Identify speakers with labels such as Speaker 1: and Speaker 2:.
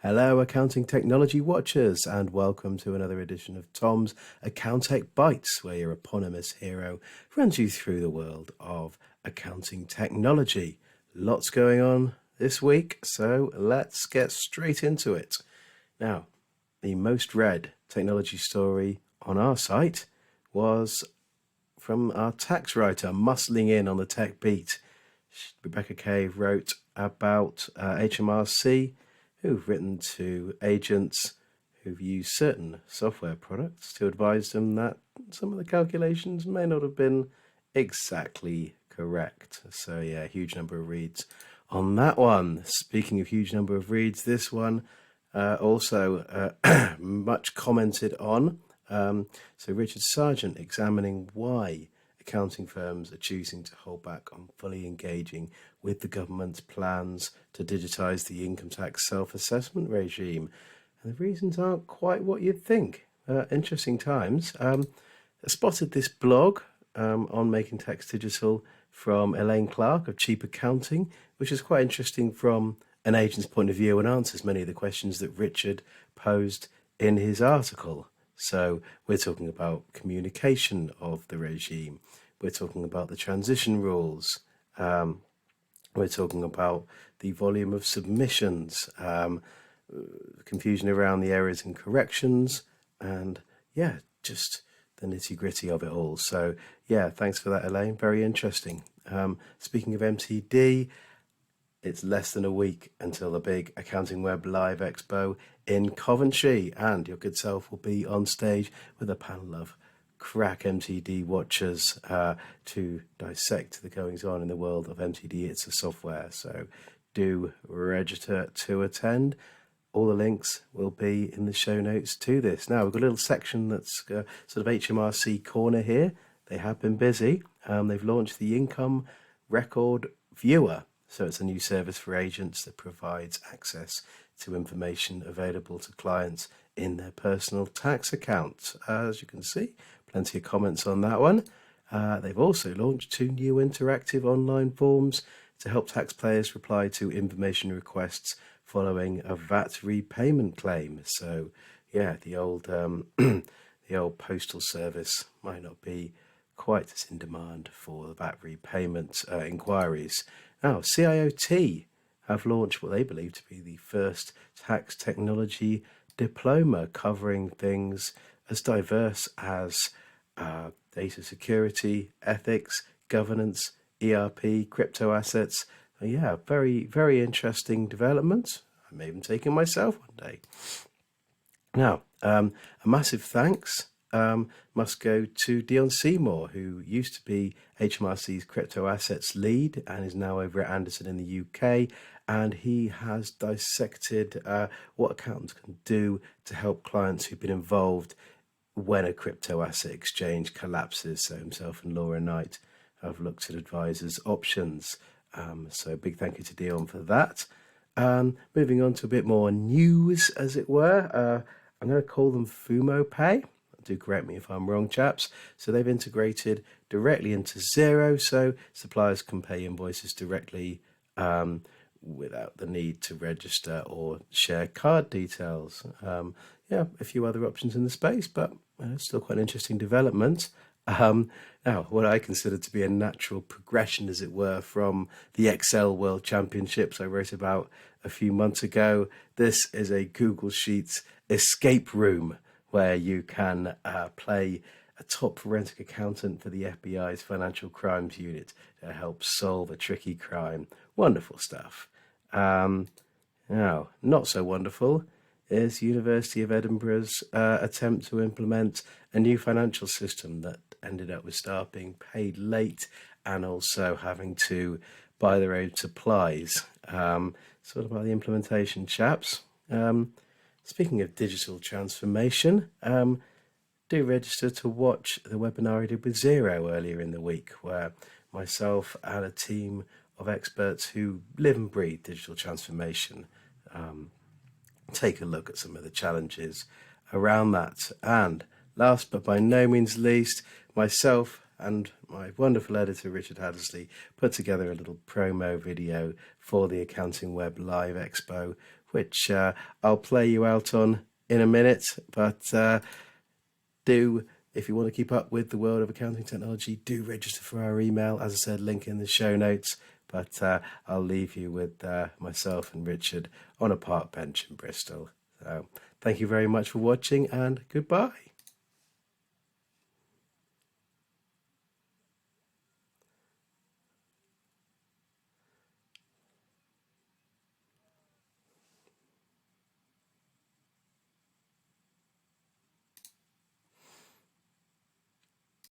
Speaker 1: Hello, accounting technology watchers, and welcome to another edition of Tom's AccounTech Bytes, where your eponymous hero runs you through the world of accounting technology. Lots going on this week, so let's get straight into it. Now, the most read technology story on our site was from our tax writer, muscling in on the tech beat. Rebecca Cave wrote about HMRC, who've written to agents who've used certain software products to advise them that some of the calculations may not have been exactly correct. So yeah, huge number of reads on that one. Speaking of huge number of reads, this one also much commented on. So Richard Sargent examining why accounting firms are choosing to hold back on fully engaging with the government's plans to digitise the income tax self-assessment regime. And the reasons aren't quite what you'd think. Interesting times. I spotted this blog on making tax digital from Elaine Clark of Cheap Accounting, which is quite interesting from an agent's point of view and answers many of the questions that Richard posed in his article. So we're talking about communication of the regime. We're talking about the transition rules. We're talking about the volume of submissions, confusion around the errors and corrections, and yeah, just the nitty-gritty of it all. So yeah, thanks for that, Elaine. Very interesting. Speaking of MTD, it's less than a week until the big Accounting Web Live Expo in Coventry, and your good self will be on stage with a panel of crack MTD watchers to dissect the goings on in the world of MTD. It's a software, so do register to attend. All the links will be in the show notes to this. Now, we've got a little section that's sort of HMRC corner here. They have been busy. They've launched the Income Record Viewer. So it's a new service for agents that provides access to information available to clients in their personal tax account. As you can see, plenty of comments on that one. They've also launched 2 new interactive online forms to help taxpayers reply to information requests following a VAT repayment claim. So yeah, the old the old postal service might not be quite as in demand for the VAT repayment inquiries. Now, CIOT have launched what they believe to be the first tax technology diploma covering things as diverse as data security, ethics, governance, ERP, crypto assets. Yeah, very, very interesting developments. I may even take it myself one day. Now, a massive thanks must go to Dion Seymour, who used to be HMRC's crypto assets lead and is now over at Anderson in the UK. And he has dissected what accountants can do to help clients who've been involved when a crypto asset exchange collapses. So himself and Laura Knight have looked at advisors' options. So big thank you to Dion for that. Moving on to a bit more news, as it were. I'm going to call them Fumo Pay. Do correct me if I'm wrong, chaps. So they've integrated directly into Xero, so suppliers can pay invoices directly without the need to register or share card details. Yeah, a few other options in the space, but still quite an interesting development. Now, what I consider to be a natural progression, as it were, from the Excel World Championships I wrote about a few months ago. This is a Google Sheets escape room where you can play a top forensic accountant for the FBI's Financial Crimes Unit to help solve a tricky crime. Wonderful stuff. Now, not so wonderful is University of Edinburgh's attempt to implement a new financial system that ended up with staff being paid late and also having to buy their own supplies. Sort of about the implementation, chaps. Speaking of digital transformation, do register to watch the webinar I did with Xero earlier in the week, where myself and a team of experts who live and breathe digital transformation take a look at some of the challenges around that. And last but by no means least, myself and my wonderful editor Richard Haddersley put together a little promo video for the Accounting Web Live Expo, which I'll play you out on in a minute. But if you want to keep up with the world of accounting technology, do register for our email. As I said, link in the show notes. But I'll leave you with myself and Richard on a park bench in Bristol. So thank you very much for watching, and goodbye.